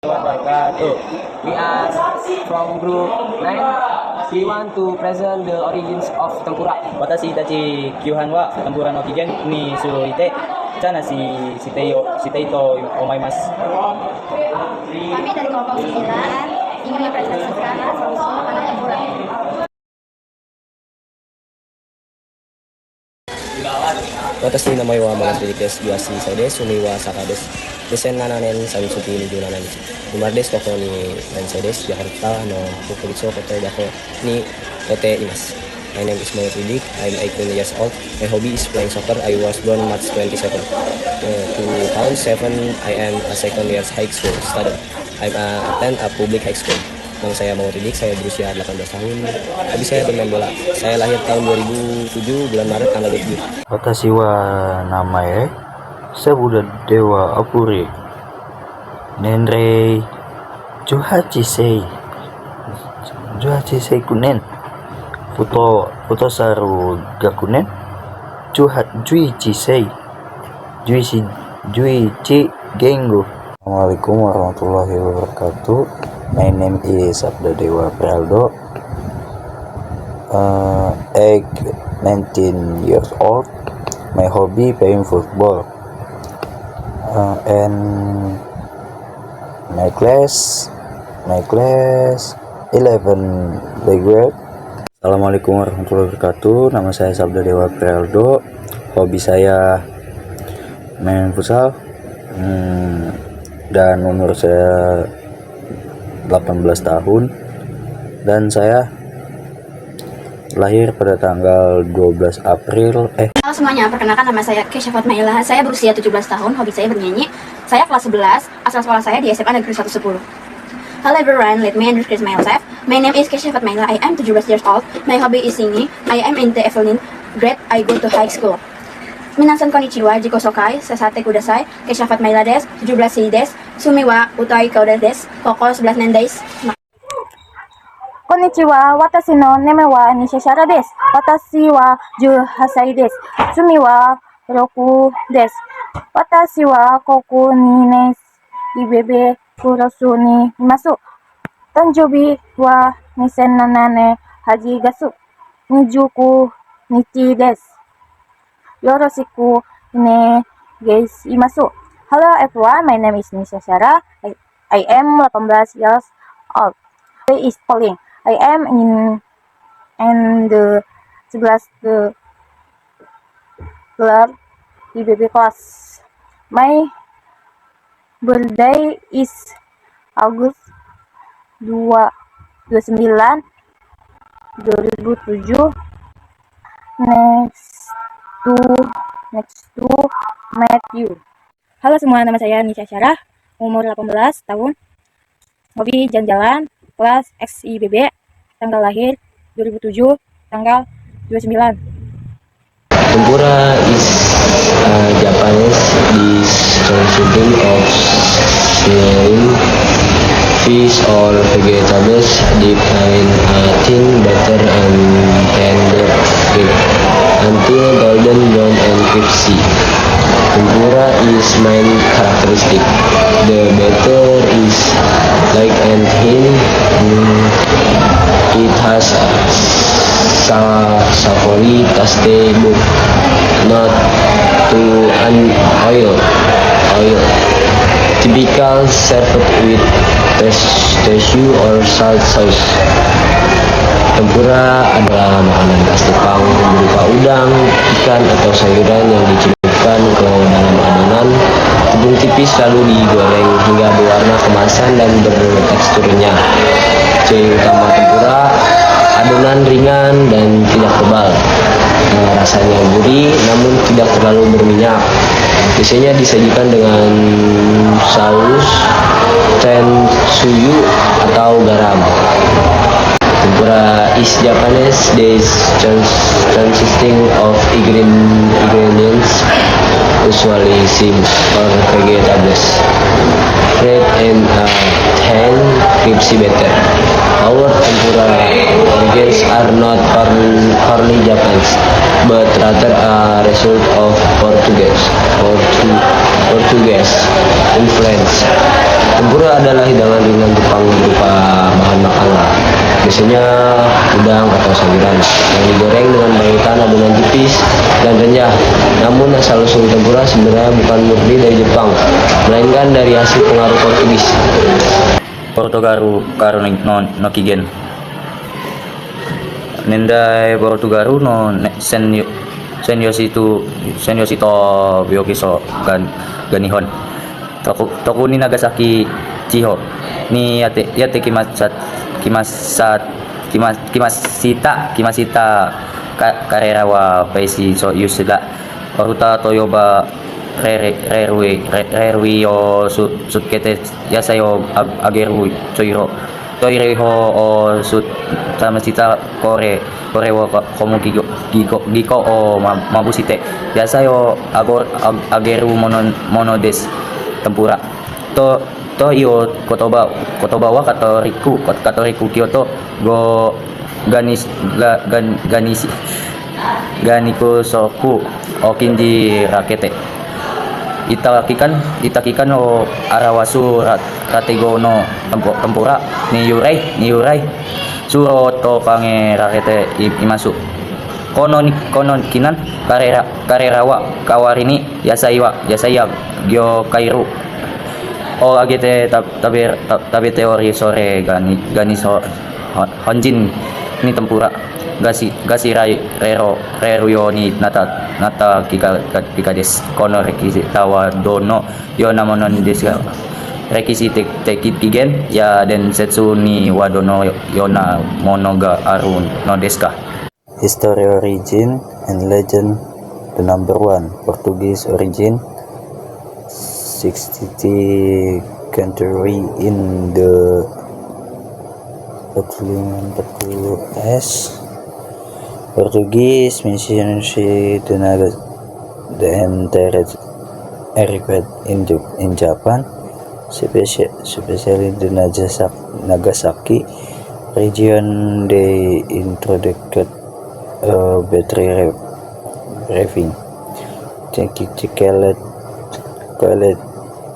Wabarakatuh. We are from group 9. We want to present the origins of tempura. Watashi tachi kyuhan wa tempura no kigen ni suroite chana shitei to omaimasu. Kami dari kelompok 9 ingin mempresentasikan makanan tempura. Watashi no namae wa Magatsuki desu. Yuashi sai desu. Sumi wa Saka desu. 2007年31日生まれです。ここに何歳です。ジャカルタの国立高校大学に出ています。My name is Muhammad Ridik. I'm 18 years old. My hobby is playing soccer. I was born March 27. 2007, I am a second year high school student. I attend a public high school. Nama saya Muhammad Ridik, saya berusia 18 tahun. Habis saya bermain bola. Saya lahir tahun 2007, bulan Maret tanggal 7. Watashi wa namae Sabuda Dewa Apuri Nenrei Juhachisei Kunen Futo Saru Gakunen Juichisei Juichi Gengo. Assalamualaikum warahmatullahi wabarakatuh. My name is Sabda Dewa Praldo, age 19 years old. My hobby playing football. And my class 11 grade. Assalamualaikum warahmatullahi wabarakatuh. Nama saya Sabda Dewa Praldo. Hobi saya main futsal. Dan umur saya 18 tahun. Dan saya lahir pada tanggal 12 April. Halo semuanya, perkenalkan nama saya Kesha Fatmaila. Saya berusia 17 tahun, hobi saya bernyanyi. Saya kelas 11, asal sekolah saya di SMA Negeri 110. Hello everyone, let me introduce myself. My name is Kesha Fatmaila. I am 17 years old. My hobby is singing. I am in the Evelyn grade. I go to high school. Minasan konnichiwa, jiko sokai, sasate kudasai, Kesha Fatmaila desu, 17 desu, sumi wa utai kauda desu, koko 11 nen desu. Konnichiwa, watashi no name wa Nishishara desu. Watashi wa 18 desu. Sumi wa 6 desu. Watashi wa koku ni ne ibebe kurosu ni imasu. Tanjoubi wa 2007 年8月29日です。よろしくお願いします。Hello everyone, my name is Nishishara. I am 18 years old. Today is calling. I am in the 11th club IBB class. My birthday is August 29 2007. Next to Matthew. Halo semua, nama saya Nisha Syarah, umur 18 tahun, hobi jalan-jalan, kelas XIBB, tanggal lahir 2007, tanggal 29. Tempura is a Japanese dish consisting of shrimp, fish or vegetables dipped in a thin batter and tender fried until golden brown and crispy. Tempura is main characteristic. The batter is light and thin. It has savory taste but not too oil. Typical served with pistachio or salt sauce. Tempura adalah makanan khas Jepang berupa udang, ikan atau sayuran yang dicelupkan ke dalam adonan tepung tipis lalu digoreng hingga berwarna kemasan dan berteksturnya. Ciri utama tempura, adonan ringan dan tidak tebal. Rasanya gurih namun tidak terlalu berminyak. Biasanya disajikan dengan saus tensuyu atau garam. Tempura is Japanese dish consisting of ingredients usually shrimp or vegetables fried in a thin crispy batter. Our tempura origins are not purely Japanese, but rather a result of Portuguese influence. Tempura adalah hidangan ringan Jepang berupa bahan makanan, biasanya udang atau sayuran yang digoreng dengan balutan adonan tipis dan renyah. Namun asal-usul tempura sebenarnya bukan murni dari Jepang, melainkan dari hasil pengaruh Portugis. Portogaru karo no kigen. Nendai Portogaru no senyosito byokiso ganihon. Toku ni Nagasaki Chiho ni yate kimasita karera wa paisi so yusida oruta toyoba rerui o sutkete yasayo ageru choiro toireho o sut tamasita kore wo komo giko o mabusite yasayo ageru monodes tempura to iyo kotoba wa katoriku kyoto go ganiku soku okinji rakete itakikan o arawasu ratego no tempura ni yurai suro to kange rakete imasu kono kinan karerawa kawarini yasaya gyo kairu o agete tabe teori sore gani so honjin ni tempura gasi reruyo ni nata kika des kono rekisi tawa dono yo namonon des rekisi tekit kigen ya den setsu ni wadono yona monoga arun no deska. History, origin and legend. The number 1, Portuguese origin. 60th century in the 40s. Portuguese missionary to the entire area in Japan, especially the Nagasaki region. They introduced battery rafting, called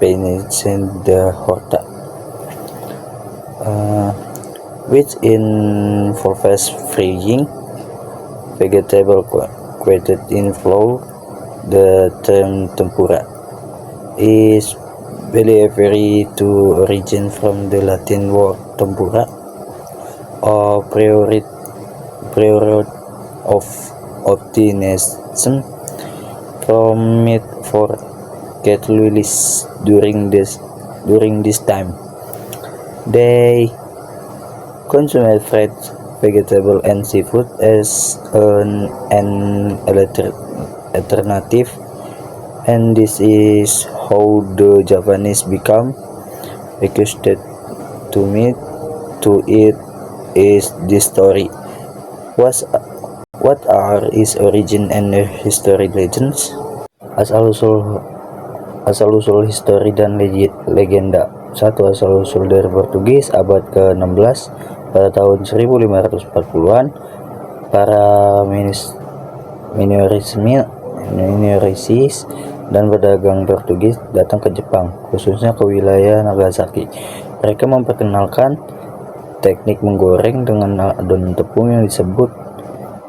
Penicillin de Horta, which involves freezing vegetable created in flour. The term tempura is believed to origin from the Latin word tempura, or prior of obtaination from meat for cattle during this time. They consumed fresh vegetable and seafood as an alternative, and this is how the Japanese become accustomed to meat to eat. Is this story? What are its origin and history legends? Asal-usul histori dan legenda. 1. Asal-usul dari Portugis abad ke-16. Pada tahun 1540-an, para minorisis dan pedagang Portugis datang ke Jepang, khususnya ke wilayah Nagasaki. Mereka memperkenalkan teknik menggoreng dengan adonan tepung yang disebut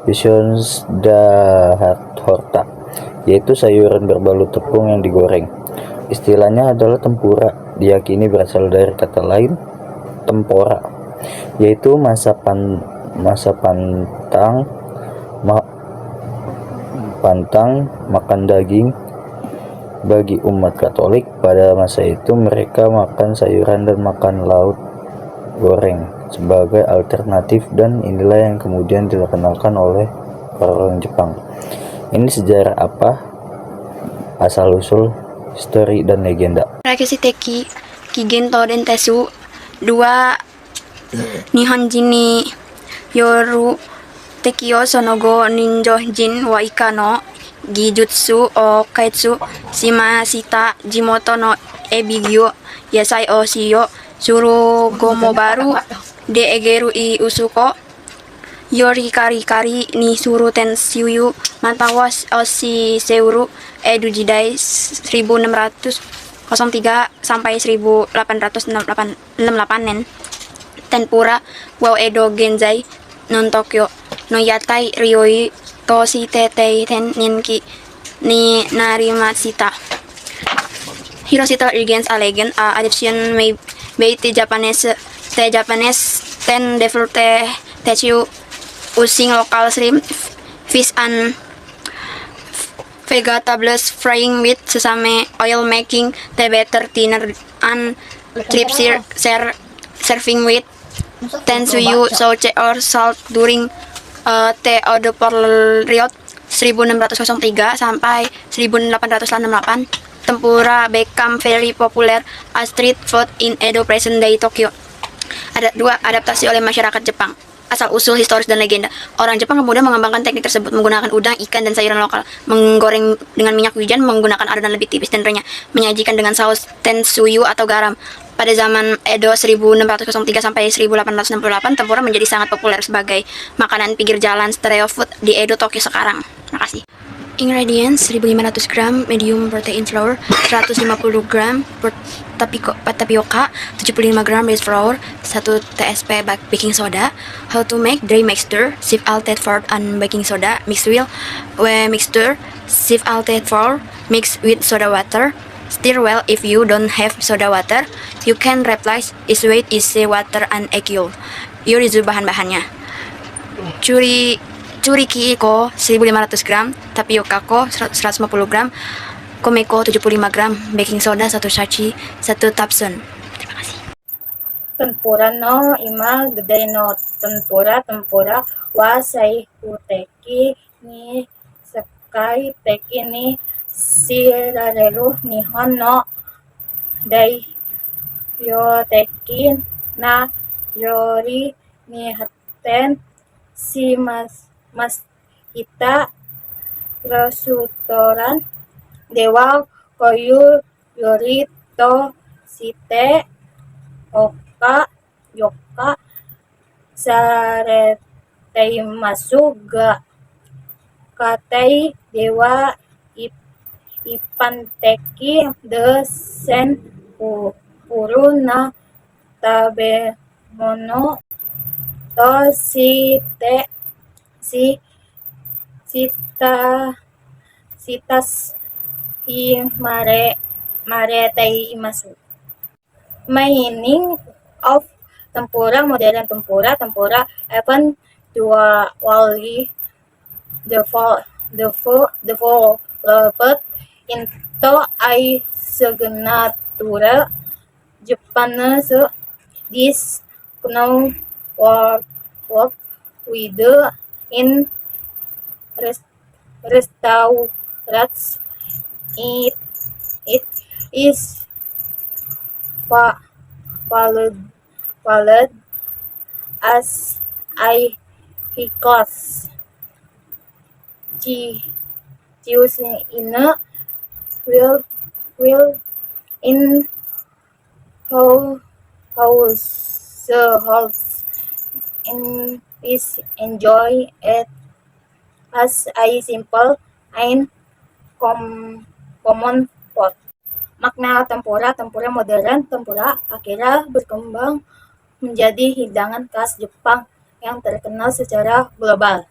Visions da Horta, yaitu sayuran berbalut tepung yang digoreng. Istilahnya adalah tempura, diyakini berasal dari kata lain tempora, yaitu masa pantang makan daging. Bagi umat Katolik pada masa itu, mereka makan sayuran dan makan lauk goreng sebagai alternatif, dan inilah yang kemudian dikenalkan oleh orang Jepang. Ini sejarah apa? Asal-usul, histori, dan legenda. Rakesi teki kigen to den tesu 2 Nihonjin ni yoru tekio sonogo ninjojin wa ikano gijutsu o kaitsu shimashita jimoto no ebigyo yasai o shiyo suru gomo baru de egeru i usuko yori kari ni suru tensiyu mantawas osi seuru edujidai 1600 sampai 1868 Tempura wow Edo Genzai non Tokyo no Yatai Ryoi Toshi Tetei Ten Ninki ni Narimashita. Hiroshita Legends a legend adaptation may by the Japanese ten developer Techu using local shrimp, fish and vegetables frying with sesame oil making the better dinner and trip serving with tensuyu sauce or salt during the Edo period 1603 sampai 1868. Tempura became very popular as street food in Edo present day Tokyo. Ada dua adaptasi oleh masyarakat Jepang. Asal-usul historis dan legenda. Orang Jepang kemudian mengembangkan teknik tersebut menggunakan udang, ikan, dan sayuran lokal. Menggoreng dengan minyak wijen menggunakan adonan lebih tipis dan renyah. Menyajikan dengan saus tensuyu atau garam. Pada zaman Edo 1603 sampai 1868, tempura menjadi sangat populer sebagai makanan pinggir jalan stereo food di Edo, Tokyo sekarang. Makasih. Ingredients 1500 gram medium protein flour, 150 gram tapioka, 75 gram rice flour, 1 tsp baking soda. How to make dry mixture, sieve altered flour and baking soda, mix well, mixture, sieve altered flour, mix with soda water. Stir well if you don't have soda water. You can replace its weight easy water and egg yolk. Yuk bahan-bahannya. Curiki ko 1500 gram, tapioka ko 150 gram, komeko 75 gram, baking soda 1 sachi, 1 tapson. Terima kasih. Tempura no ima gede no tempura wa saihu teki ni sakai teki ni shirareru Nihon no daihyo-teki na yori ni hatten Hita Restoran Dewa Koyu Yori To Shite Yoka Sareteimasu ga Katei Dewa Ipanteki de Sen Puru na Tabemono To Sitas Maretei Imasu. Meaning of tempura, modern tempura even dually developed into a signature Japanese dish known work with in restaurants. It is valued as a because cuisine will in households is enjoy it as a simple and common food. Makna tempura modern, tempura akhirnya berkembang menjadi hidangan khas Jepang yang terkenal secara global.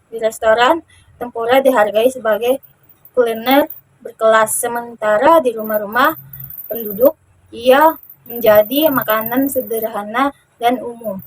Di restoran, tempura dihargai sebagai kuliner berkelas, sementara di rumah-rumah penduduk ia menjadi makanan sederhana dan umum.